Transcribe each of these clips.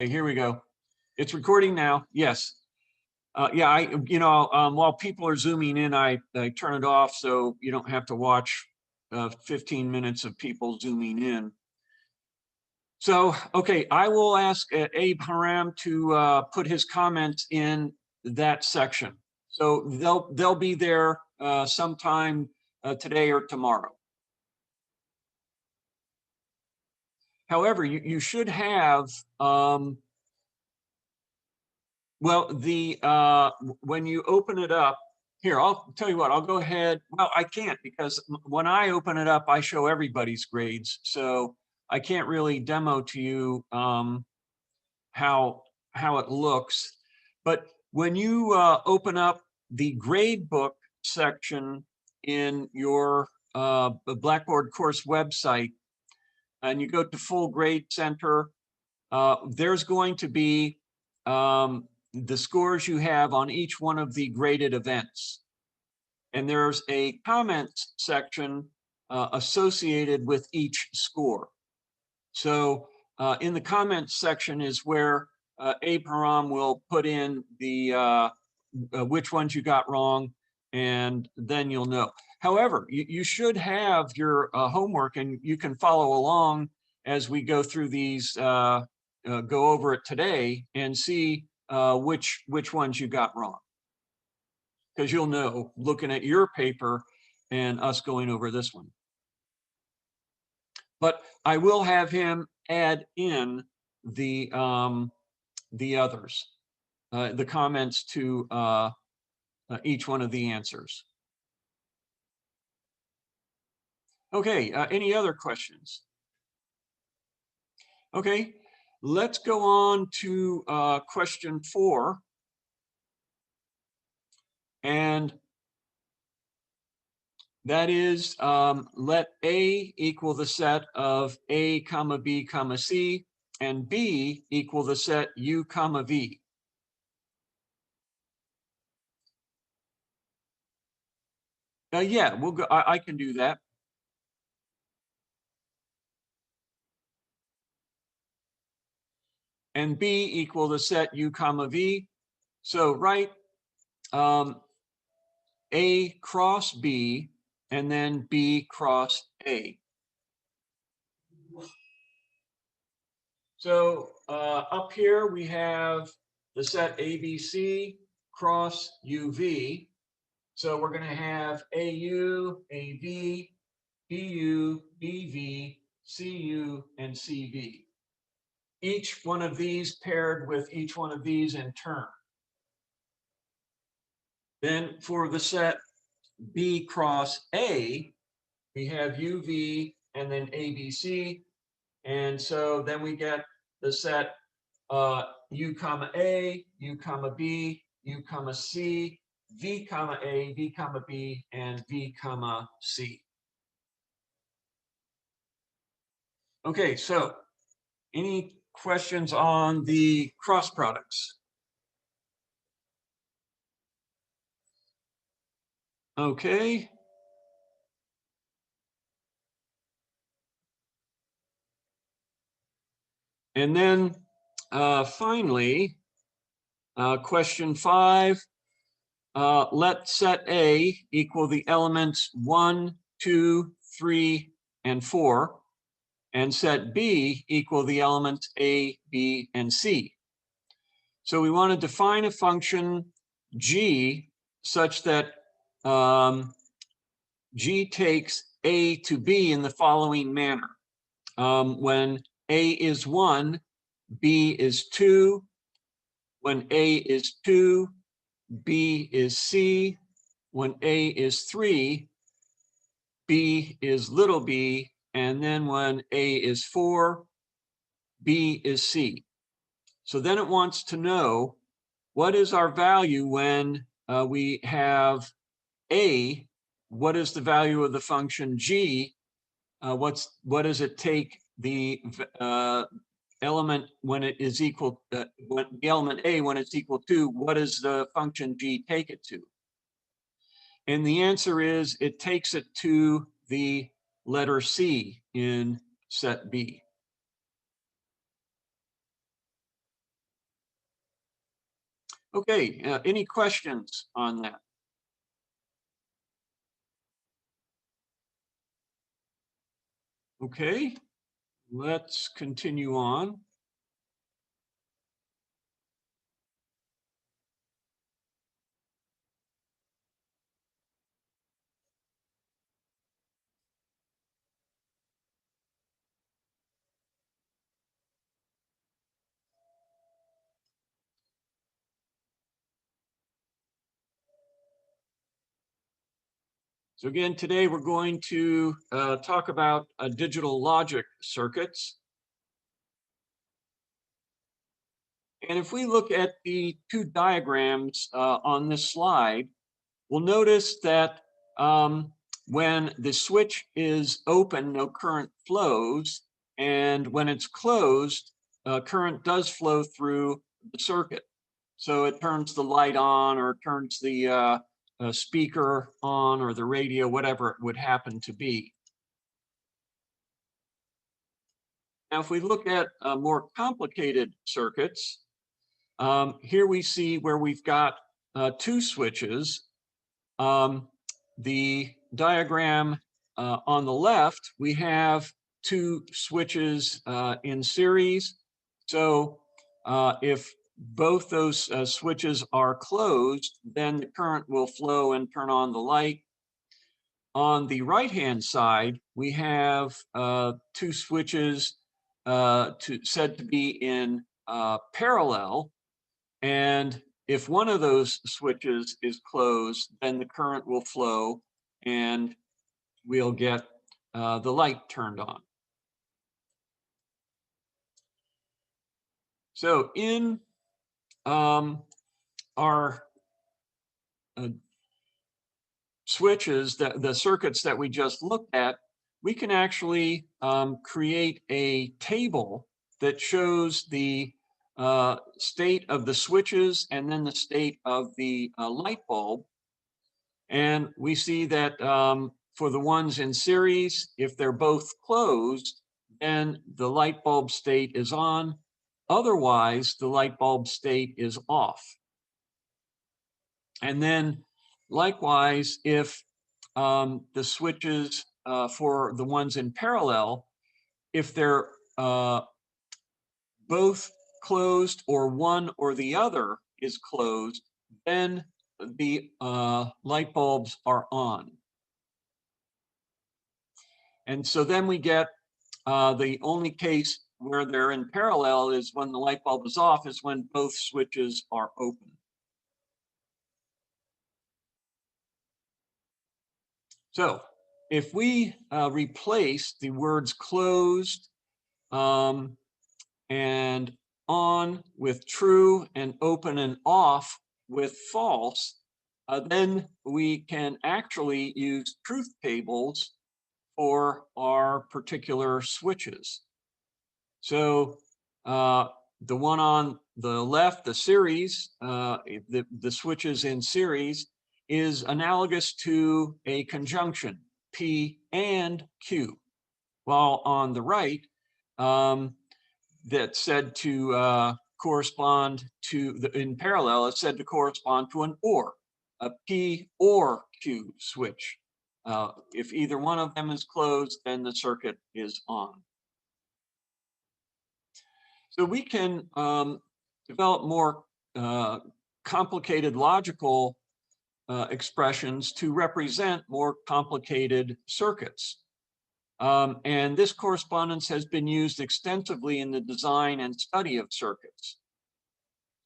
Okay, here we go. It's recording now. Yes. Yeah, while people are zooming in, I turn it off so you don't have to watch 15 minutes of people zooming in. So, okay, I will ask Abe Haram to put his comments in that section. So they'll be there sometime today or tomorrow. However, you should have well, when you open it up, here, I'll tell you what, I'll go ahead. Well, I can't because when I open it up, I show everybody's grades. So I can't really demo to you how it looks. But when you open up the grade book section in your Blackboard course website, and you go to Full Grade Center, there's going to be the scores you have on each one of the graded events. And there's a comments section associated with each score. So in the comments section is where Abe Haram will put in the which ones you got wrong, and then you'll know. However, you should have your homework, and you can follow along as we go through these, go over it today and see which ones you got wrong. Because you'll know looking at your paper and us going over this one. But I will have him add in the others, the comments to each one of the answers. Okay, any other questions? Okay, let's go on to question 4. And that is, let A equal the set of A comma B comma C and B equal the set U comma V. Yeah, we'll go. I can do that. And B equal the set U comma V. So write A cross B and then B cross A. So up here we have the set ABC cross UV. So we're going to have AU, AV, BU, BV, CU, and CV. Each one of these paired with each one of these in turn. Then for the set B cross A, we have UV and then ABC. And so then we get the set U comma A, U comma B, U comma C, V comma A, V comma B, and V comma C. Okay, so any questions on the cross products? Okay. And then finally, question 5, let set A equal the elements 1, 2, 3, and 4, and set B equal the elements A, B, and C. So we want to define a function G such that G takes A to B in the following manner. When A is 1, B is 2. When A is 2, B is C. When A is 3, B is little b. And then when A is 4, B is C. So then it wants to know what is our value when we have A, what is the value of the function G? What does it take the element when it is equal, when the element A when it's equal to, what does the function G take it to? And the answer is it takes it to the letter C in set B. Okay, any questions on that? Okay, let's continue on. So again, today we're going to talk about digital logic circuits. And if we look at the two diagrams on this slide, we'll notice that when the switch is open, no current flows. And when it's closed, current does flow through the circuit. So it turns the light on or turns the speaker on or the radio, whatever it would happen to be. Now, if we look at more complicated circuits, here we see where we've got two switches. The diagram on the left, we have two switches in series. So if both those switches are closed, then the current will flow and turn on the light. On the right-hand side, we have two switches said to be in parallel. And if one of those switches is closed, then the current will flow and we'll get the light turned on. So in our switches, the circuits that we just looked at, we can actually create a table that shows the state of the switches and then the state of the light bulb. And we see that for the ones in series, if they're both closed, then the light bulb state is on. Otherwise, the light bulb state is off. And then likewise, if the switches for the ones in parallel, if they're both closed or one or the other is closed, then the light bulbs are on. And so then we get the only case where they're in parallel is when the light bulb is off, is when both switches are open. So if we replace the words closed and on with true and open and off with false, then we can actually use truth tables for our particular switches. So the one on the left, the series, the switches in series is analogous to a conjunction, P and Q. While on the right, that's said to correspond to, in parallel, it's said to correspond to an OR, a P or Q switch. If either one of them is closed, then the circuit is on. So we can develop more complicated logical expressions to represent more complicated circuits. And this correspondence has been used extensively in the design and study of circuits.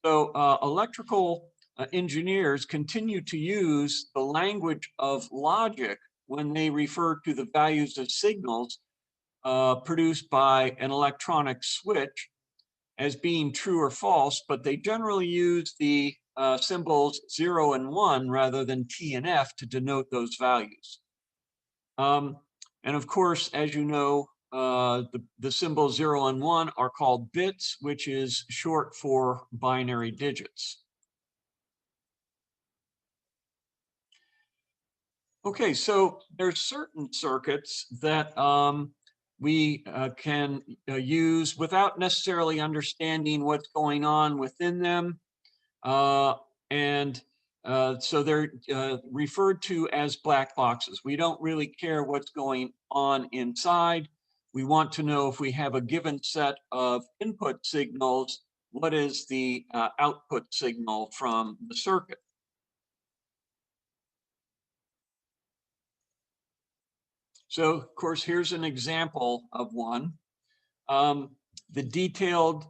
So electrical engineers continue to use the language of logic when they refer to the values of signals produced by an electronic switch as being true or false, but they generally use the symbols 0 and 1 rather than T and F to denote those values. And of course, as you know, the symbols 0 and 1 are called bits, which is short for binary digits. Okay, so there's certain circuits that we can use without necessarily understanding what's going on within them. So they're referred to as black boxes. We don't really care what's going on inside. We want to know if we have a given set of input signals, what is the output signal from the circuit? So, of course, here's an example of one. The detailed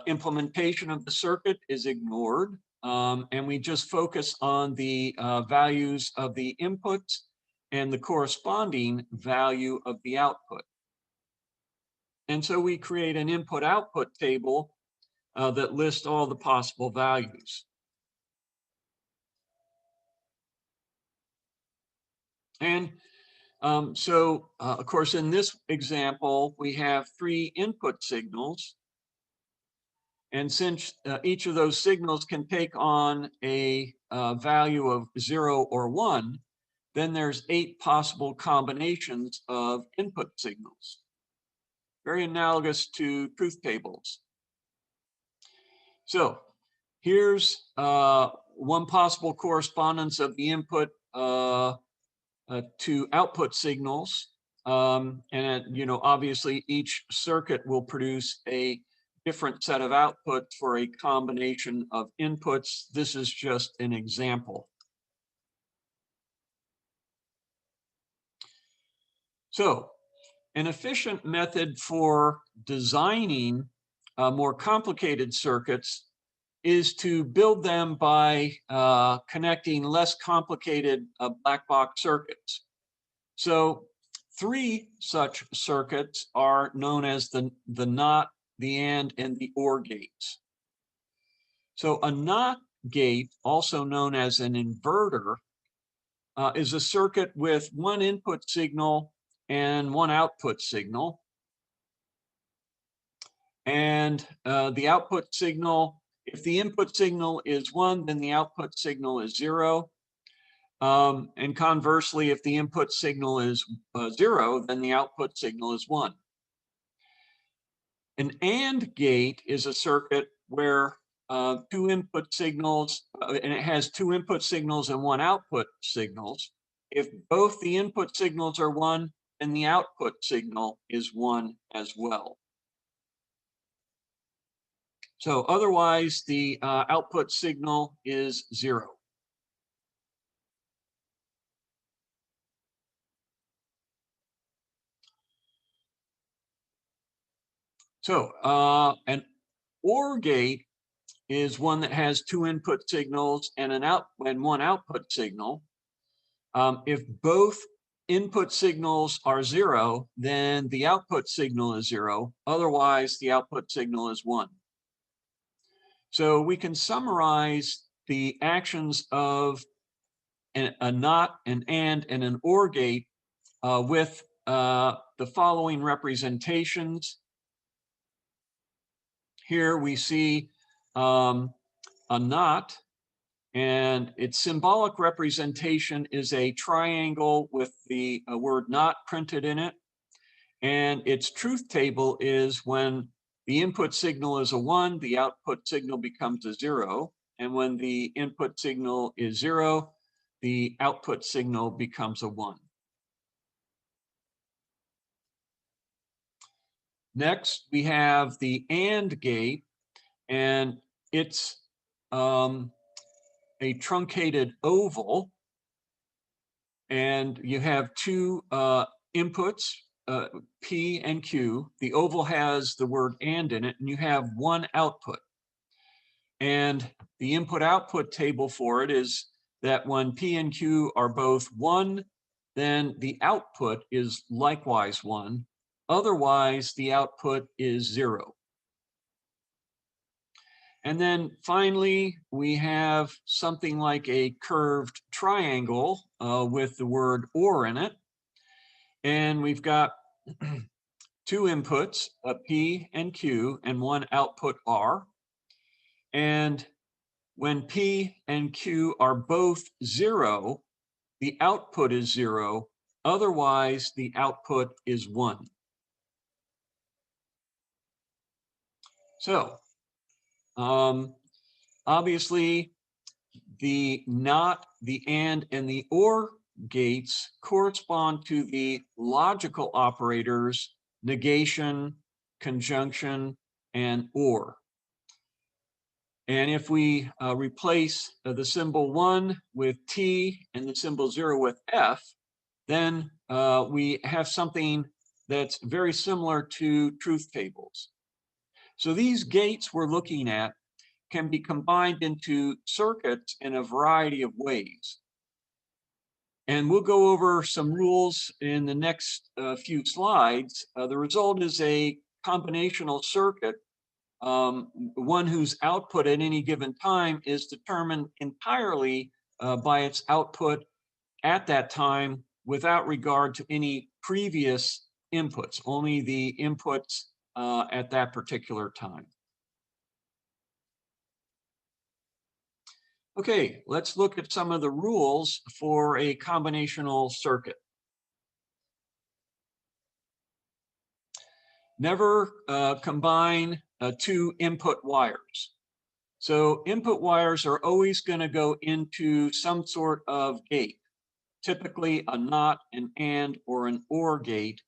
implementation of the circuit is ignored, and we just focus on the values of the inputs and the corresponding value of the output. And so we create an input-output table that lists all the possible values. And of course, in this example, we have 3 input signals. And since each of those signals can take on a value of 0 or 1, then there's 8 possible combinations of input signals. Very analogous to truth tables. So here's one possible correspondence of the input to output signals. Obviously each circuit will produce a different set of outputs for a combination of inputs. This is just an example. So an efficient method for designing more complicated circuits is to build them by connecting less complicated black box circuits. So 3 such circuits are known as the NOT, the AND, and the OR gates. So a NOT gate, also known as an inverter, is a circuit with 1 input signal and 1 output signal. And the output signal, if the input signal is 1, then the output signal is 0. And conversely, if the input signal is 0, then the output signal is 1. An AND gate is a circuit where 2 input signals, and it has 2 input signals and 1 output signals. If both the input signals are 1, then the output signal is 1 as well. So otherwise, the output signal is 0. So an OR gate is one that has 2 input signals and and 1 output signal. If both input signals are 0, then the output signal is 0. Otherwise, the output signal is 1. So we can summarize the actions of a NOT, an AND, and an OR gate with the following representations. Here we see a NOT, and its symbolic representation is a triangle with the word NOT printed in it. And its truth table is when the input signal is a 1, the output signal becomes a 0. And when the input signal is 0, the output signal becomes a 1. Next, we have the AND gate, and it's a truncated oval, and you have 2 inputs, P and Q. The oval has the word and in it, and you have one output. And the input-output table for it is that when P and Q are both 1, then the output is likewise 1. Otherwise, the output is 0. And then finally, we have something like a curved triangle with the word OR in it. And we've got two inputs, a P and Q, and one output R. And when P and Q are both 0, the output is 0. Otherwise, the output is 1. So, obviously, the NOT, the AND, and the OR gates correspond to the logical operators negation, conjunction, and OR. And if we replace the symbol 1 with T and the symbol 0 with F, then we have something that's very similar to truth tables. So these gates we're looking at can be combined into circuits in a variety of ways. And we'll go over some rules in the next few slides. The result is a combinational circuit, one whose output at any given time is determined entirely by its output at that time without regard to any previous inputs, only the inputs at that particular time. Okay, let's look at some of the rules for a combinational circuit. Never combine two input wires. So input wires are always going to go into some sort of gate, typically a NOT, an AND, or an OR gate,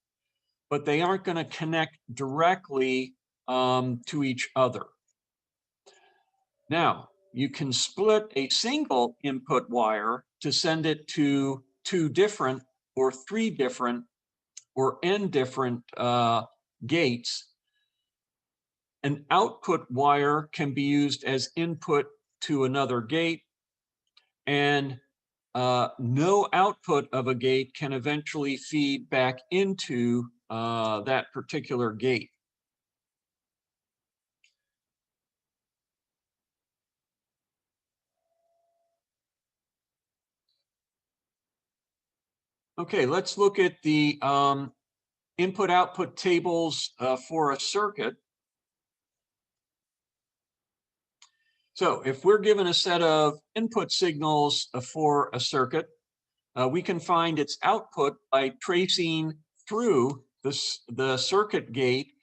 but they aren't going to connect directly to each other. Now, you can split a single input wire to send it to 2 different or 3 different or n different gates. An output wire can be used as input to another gate, and no output of a gate can eventually feed back into that particular gate. Okay, let's look at the input-output tables for a circuit. So if we're given a set of input signals for a circuit, we can find its output by tracing through the circuit gate,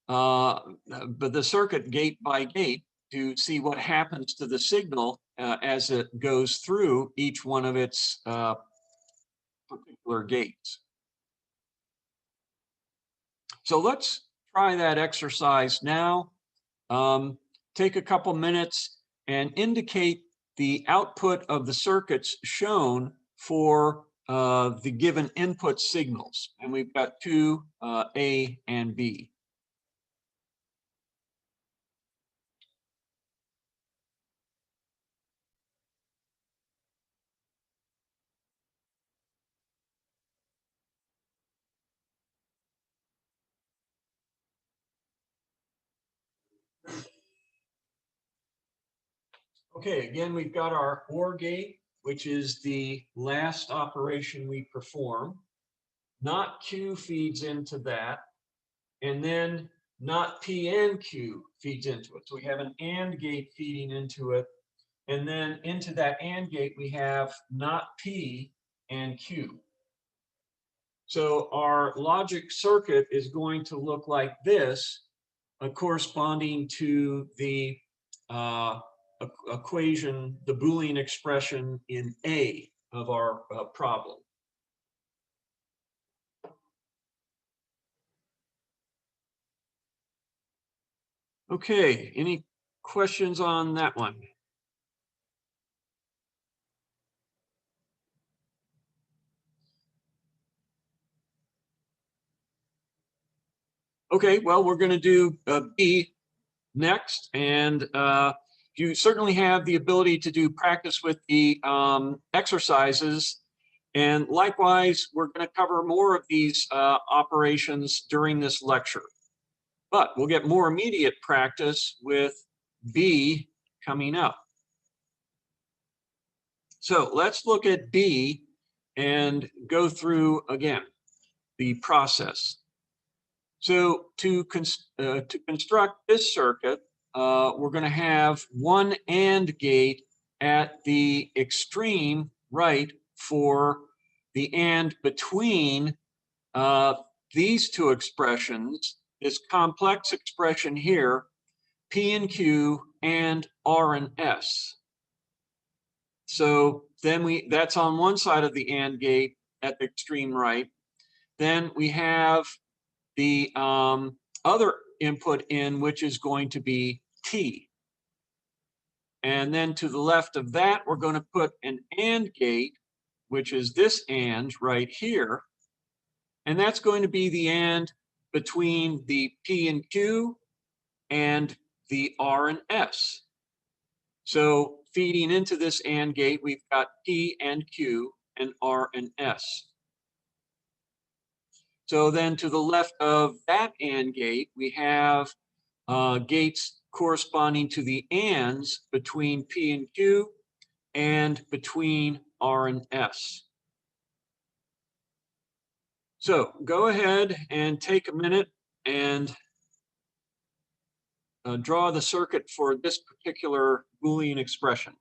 but the circuit gate by gate to see what happens to the signal as it goes through each one of its particular gates. So let's try that exercise now. Take a couple minutes and indicate the output of the circuits shown for the given input signals. And we've got 2, A and B. Okay, again, we've got our OR gate, which is the last operation we perform. NOT Q feeds into that, and then NOT P and Q feeds into it. So we have an AND gate feeding into it, and then into that AND gate we have NOT P and Q. So our logic circuit is going to look like this, corresponding to the equation, the Boolean expression in A of our problem. Okay, any questions on that one? Okay, well, we're going to do B next, and you certainly have the ability to do practice with the exercises. And likewise, we're going to cover more of these operations during this lecture. But we'll get more immediate practice with B coming up. So let's look at B and go through again the process. So to construct this circuit, we're going to have one AND gate at the extreme right for the AND between these two expressions, this complex expression here, P and Q and R and S. So then that's on one side of the AND gate at the extreme right. Then we have the other input in, which is going to be T. And then to the left of that, we're going to put an AND gate, which is this AND right here. And that's going to be the AND between the P and Q and the R and S. So feeding into this AND gate, we've got P and Q and R and S. So then to the left of that AND gate, we have gates corresponding to the ANDs between P and Q and between R and S. So go ahead and take a minute and draw the circuit for this particular Boolean expression.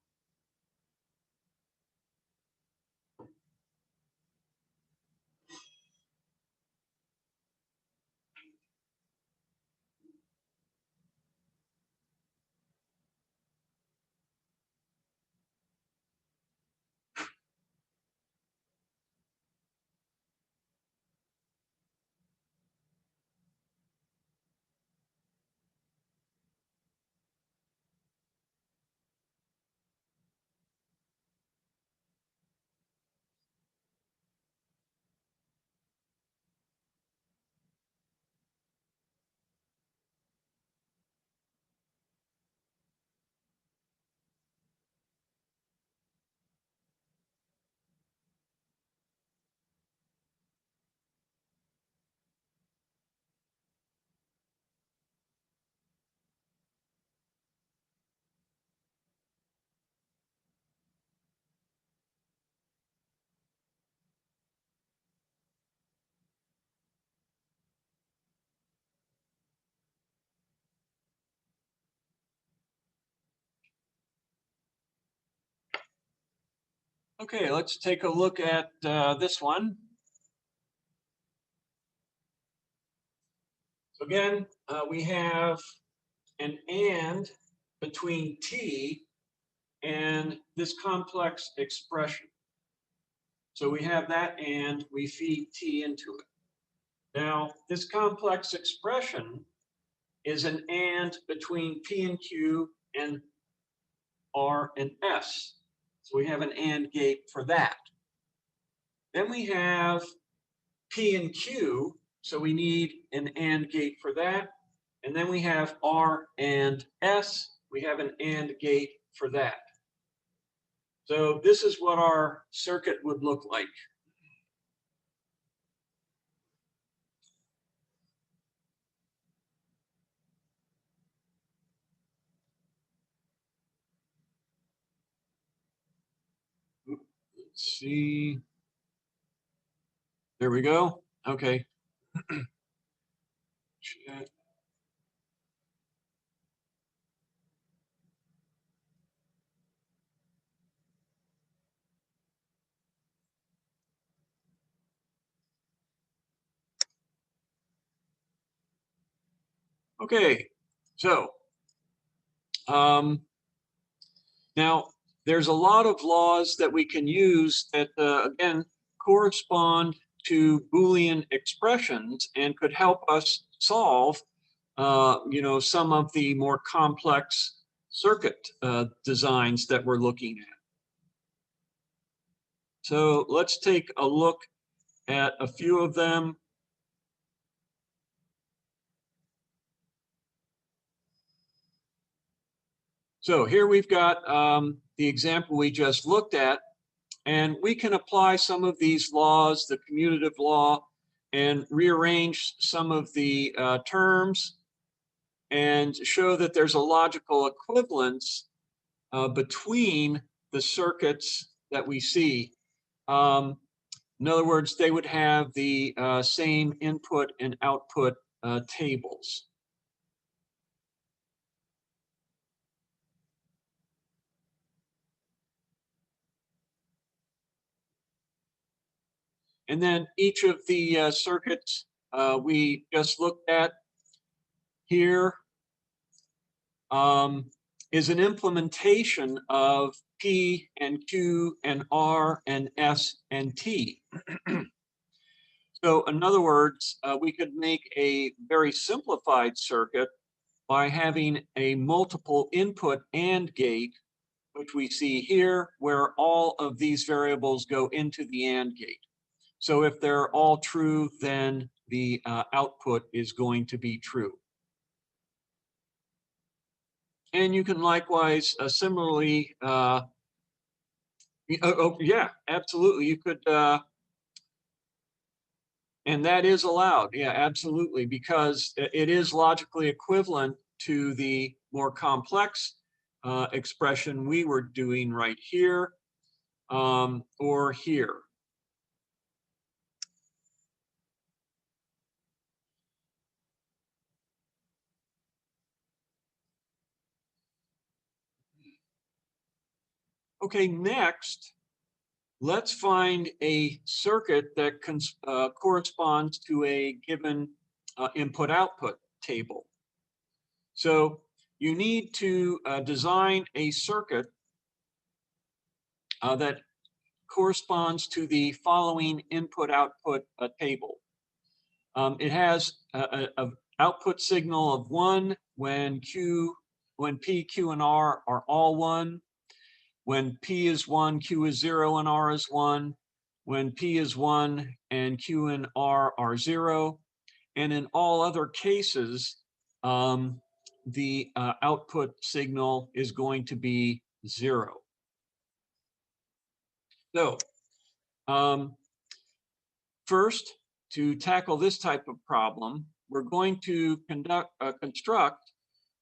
Okay, let's take a look at this one. So again, we have an AND between T and this complex expression. So we have that and we feed T into it. Now, this complex expression is an AND between P and Q and R and S. So we have an AND gate for that. Then we have P and Q, so we need an AND gate for that. And then we have R and S, we have an AND gate for that. So this is what our circuit would look like. Let's see. There we go. Okay. Okay, so now there's a lot of laws that we can use that again correspond to Boolean expressions and could help us solve some of the more complex circuit designs that we're looking at. So let's take a look at a few of them. So here we've got the example we just looked at, and we can apply some of these laws, the commutative law, and rearrange some of the terms and show that there's a logical equivalence between the circuits that we see. In other words, they would have the same input and output tables. And then each of the circuits we just looked at here is an implementation of P and Q and R and S and T. So in other words, we could make a very simplified circuit by having a multiple input AND gate, which we see here, where all of these variables go into the AND gate. So if they're all true, then the output is going to be true. And you can likewise similarly, yeah, absolutely. You could, and that is allowed. Yeah, absolutely, because it is logically equivalent to the more complex expression we were doing right here or here. Okay, next, let's find a circuit that corresponds to a given input-output table. So you need to design a circuit that corresponds to the following input-output table. It has an output signal of 1 when P, Q, and R are all 1. When P is 1, Q is 0, and R is 1. When P is 1 and Q and R are 0. And in all other cases, the output signal is going to be 0. So first, to tackle this type of problem, we're going to construct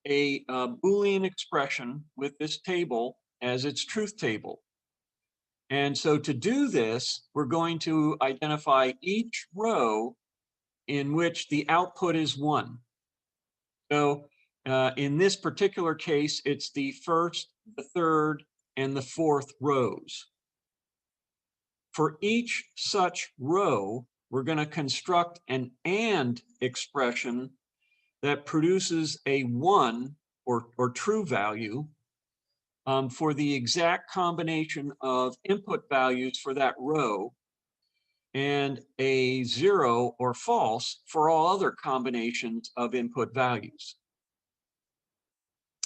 a Boolean expression with this table as its truth table. And so to do this, we're going to identify each row in which the output is 1. So in this particular case, it's the first, the third, and the fourth rows. For each such row, we're going to construct an AND expression that produces a 1 or true value for the exact combination of input values for that row, and a 0 or false for all other combinations of input values.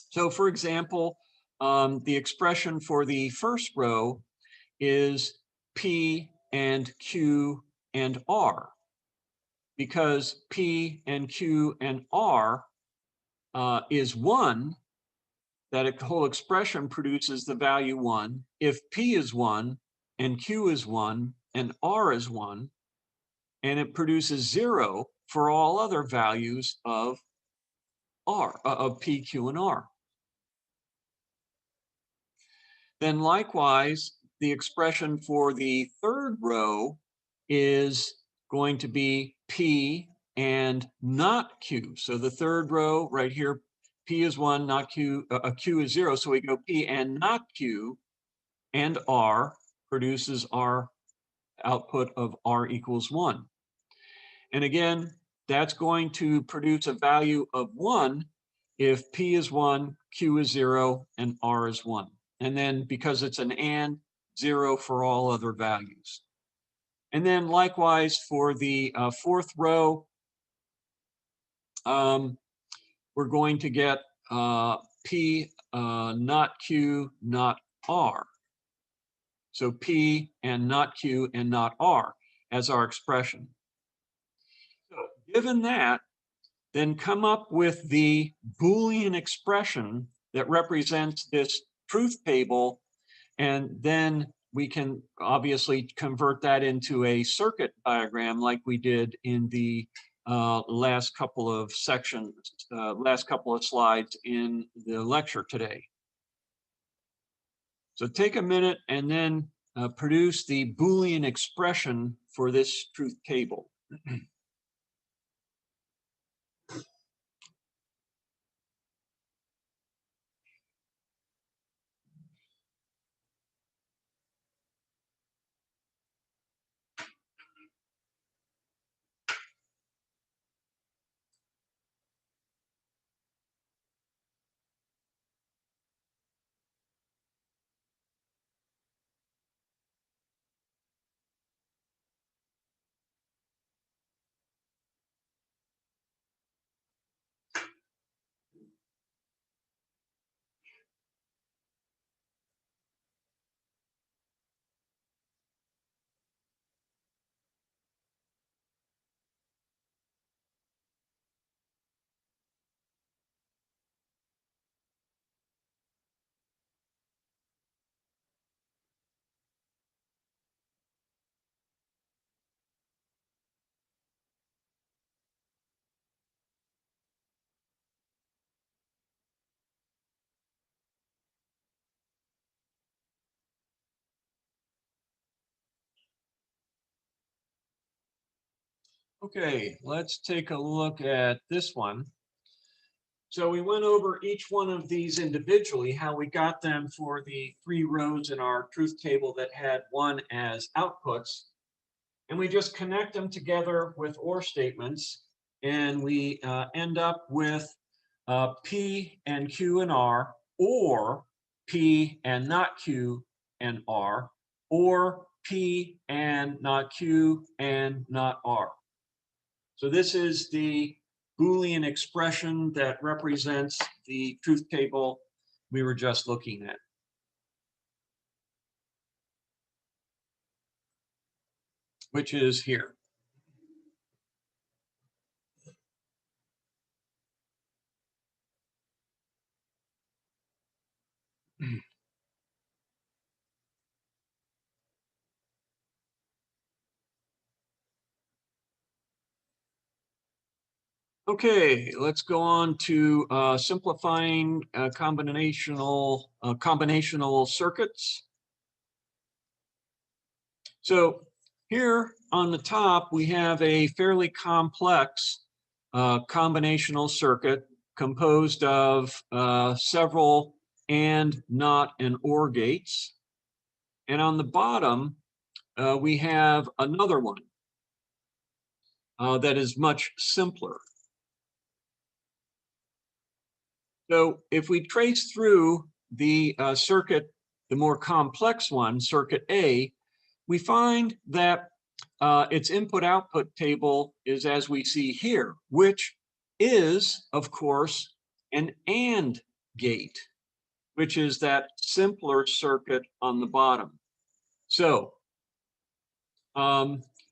So for example, the expression for the first row is P and Q and R, because P and Q and R is 1, that whole expression produces the value 1. If P is 1 and Q is 1 and R is 1, and it produces 0 for all other values of R, of P, Q, and R. Then likewise, the expression for the third row is going to be P and not Q. So the third row right here, P is 1, not Q, Q is 0. So we go P and not Q, and R produces our output of R equals 1. And again, that's going to produce a value of 1 if P is 1, Q is 0, and R is 1. And then because it's an AND, 0 for all other values. And then likewise for the fourth row, we're going to get P not Q, not R. So P and not Q and not R as our expression. So given that, then come up with the Boolean expression that represents this truth table. And then we can obviously convert that into a circuit diagram like we did in the last couple of sections, last couple of slides in the lecture today. So take a minute and then produce the Boolean expression for this truth table. Okay, let's take a look at this one. So we went over each one of these individually, how we got them for the 3 rows in our truth table that had 1 as outputs. And we just connect them together with OR statements, and we end up with P and Q and R, or P and not Q and R, or P and not Q and not R. So this is the Boolean expression that represents the truth table we were just looking at. Which is here. Okay, let's go on to simplifying combinational circuits. So here on the top, we have a fairly complex combinational circuit composed of several and, not, and OR gates. And on the bottom, we have another one that is much simpler. So if we trace through the circuit, the more complex one, circuit A, we find that its input-output table is as we see here, which is, of course, an AND gate, which is that simpler circuit on the bottom. So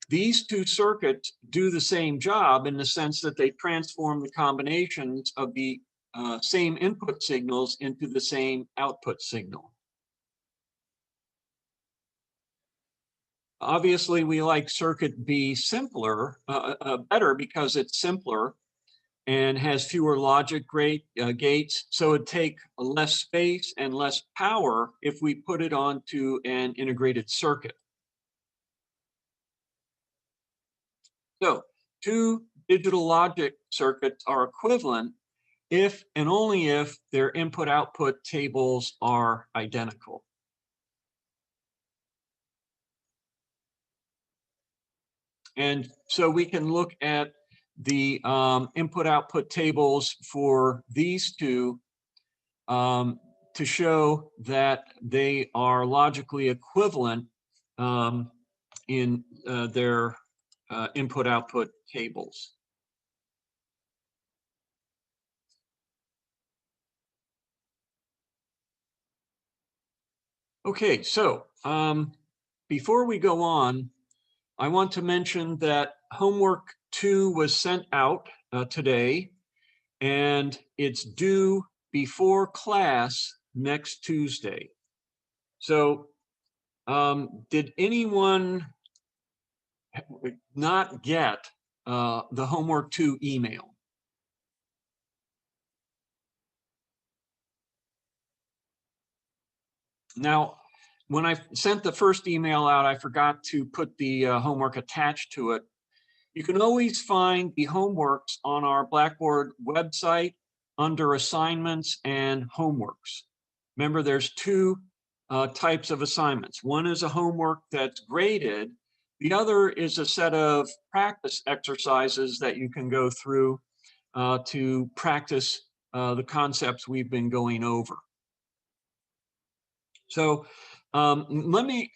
these 2 circuits do the same job in the sense that they transform the combinations of the same input signals into the same output signal. Obviously, we like circuit B simpler, better because it's simpler and has fewer logic gates, so it'd take less space and less power if we put it onto an integrated circuit. So 2 digital logic circuits are equivalent if and only if their input-output tables are identical. And so we can look at the input-output tables for these 2 to show that they are logically equivalent in their input-output tables. Okay, so before we go on, I want to mention that homework 2 was sent out today, and it's due before class next Tuesday. So did anyone not get the homework 2 email? Now, when I sent the first email out, I forgot to put the homework attached to it. You can always find the homeworks on our Blackboard website under assignments and homeworks. Remember, there's 2 types of assignments. One is a homework that's graded. The other is a set of practice exercises that you can go through to practice the concepts we've been going over. So let me,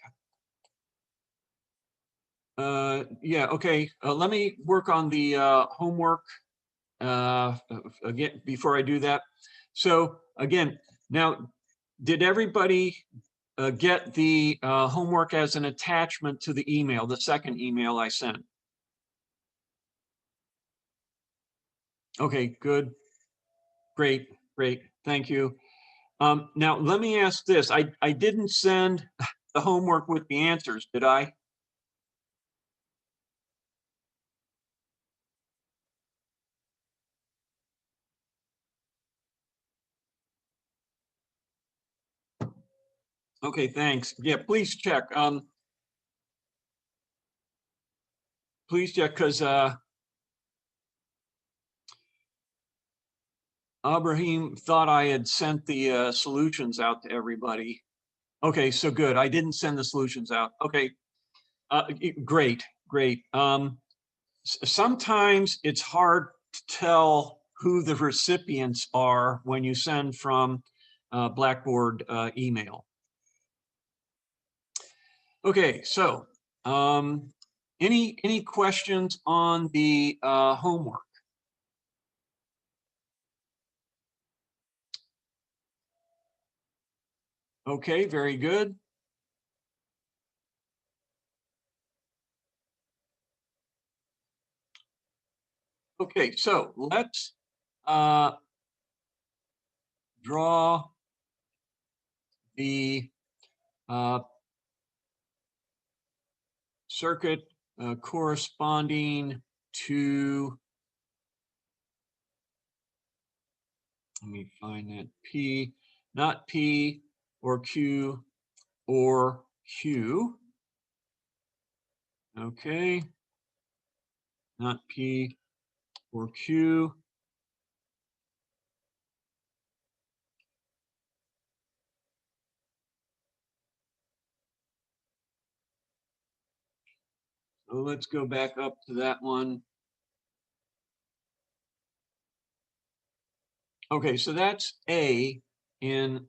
let me work on the homework again before I do that. So again, now, did everybody get the homework as an attachment to the email, the second email I sent? Okay, good. Great, great. Thank you. Now, let me ask this. I didn't send the homework with the answers, did I? Okay, thanks. Yeah, please check. Please check, because Ibrahim thought I had sent the solutions out to everybody. Okay, so good. I didn't send the solutions out. Okay, great, great. Sometimes it's hard to tell who the recipients are when you send from Blackboard email. Okay, so any questions on the homework? Okay, very good. Okay, so let's draw the circuit corresponding to, let me find that, P, not P or Q or Q. Okay, not P or Q. So let's go back up to that one. Okay, so that's A in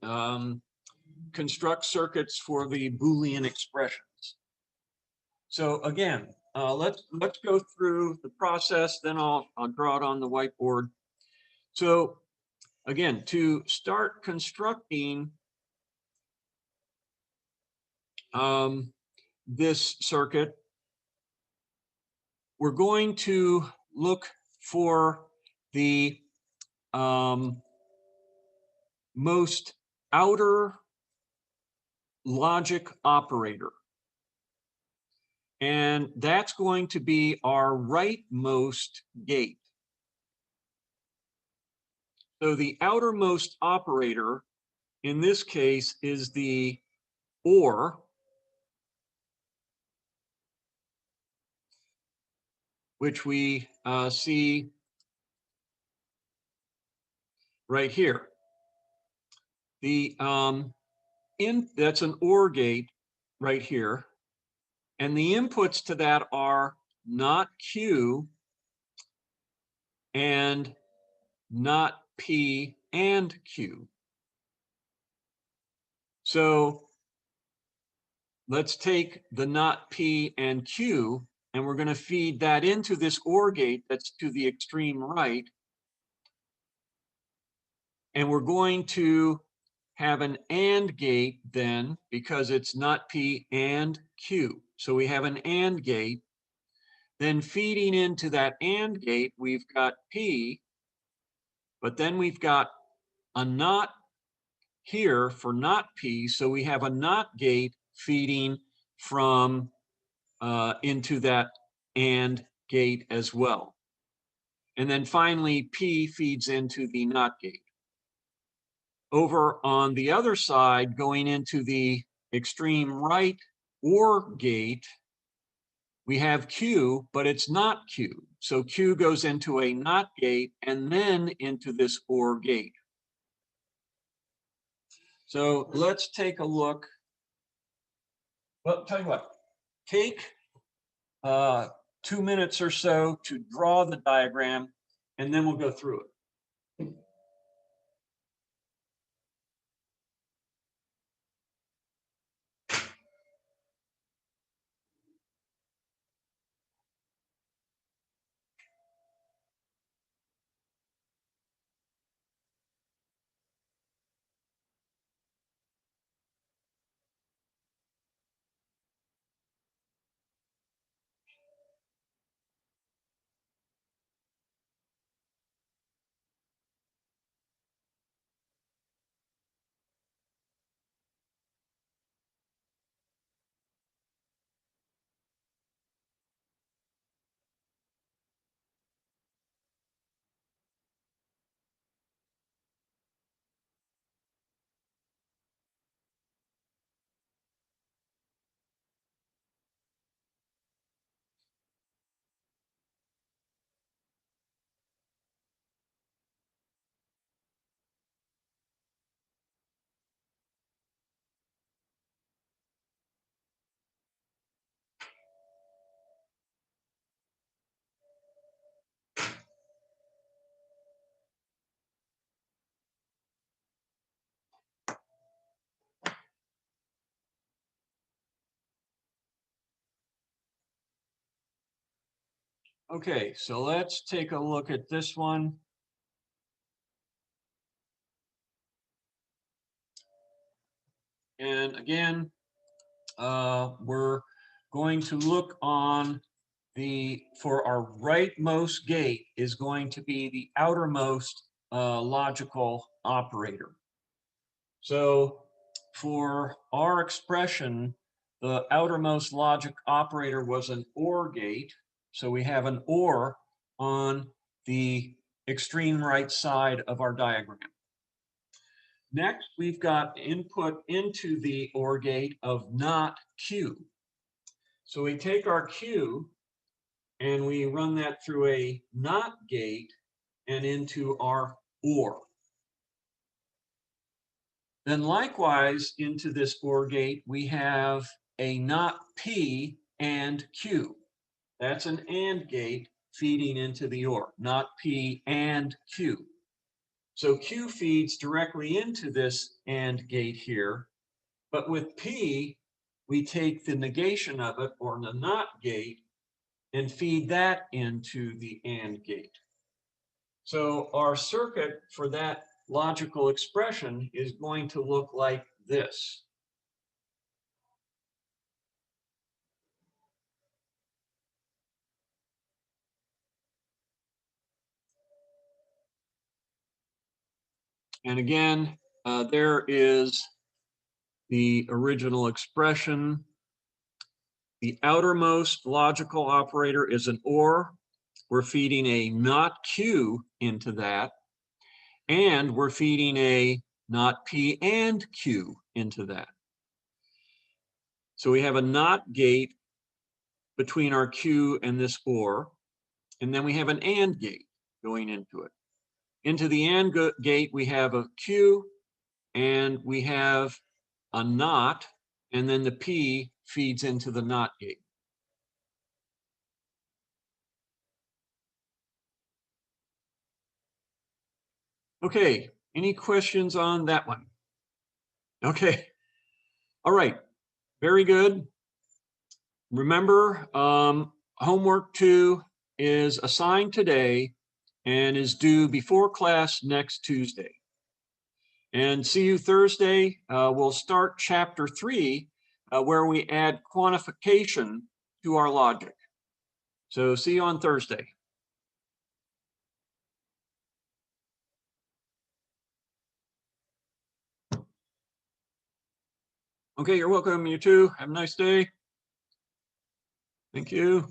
construct circuits for the Boolean expressions. So again, let's go through the process, then I'll draw it on the whiteboard. So again, to start constructing this circuit, we're going to look for the most outer logic operator. And that's going to be our rightmost gate. So the outermost operator in this case is the OR, which we see right here. The that's an OR gate right here. And the inputs to that are not Q and not P and Q. So let's take the not P and Q, and we're going to feed that into this OR gate that's to the extreme right. And we're going to have an AND gate then, because it's not P and Q. So we have an AND gate. Then feeding into that AND gate, we've got P, but then we've got a NOT here for NOT P, so we have a NOT gate feeding from into that AND gate as well. And then finally, P feeds into the NOT gate. Over on the other side, going into the extreme right OR gate, we have Q, but it's not Q. So Q goes into a NOT gate and then into this OR gate. So let's take a look. Well, tell you what, take 2 minutes or so to draw the diagram, and then we'll go through it. Okay, so let's take a look at this one. And again, we're going to look on for our rightmost gate is going to be the outermost logical operator. So for our expression, the outermost logic operator was an OR gate. So we have an OR on the extreme right side of our diagram. Next, we've got input into the OR gate of NOT Q. So we take our Q and we run that through a NOT gate and into our OR. Then likewise, into this OR gate, we have a NOT P and Q. That's an AND gate feeding into the OR, NOT P and Q. So Q feeds directly into this AND gate here, but with P, we take the negation of it, or the NOT gate, and feed that into the AND gate. So our circuit for that logical expression is going to look like this. And again, there is the original expression. The outermost logical operator is an OR. We're feeding a NOT Q into that. And we're feeding a NOT P and Q into that. So we have a NOT gate between our Q and this OR. And then we have an AND gate going into it. Into the AND gate, we have a Q and we have a NOT, and then the P feeds into the NOT gate. Okay, any questions on that one? Okay, all right, very good. Remember, homework 2 is assigned today and is due before class next Tuesday. And see you Thursday. We'll start chapter 3, where we add quantification to our logic. So see you on Thursday. Okay, you're welcome. You too. Have a nice day. Thank you.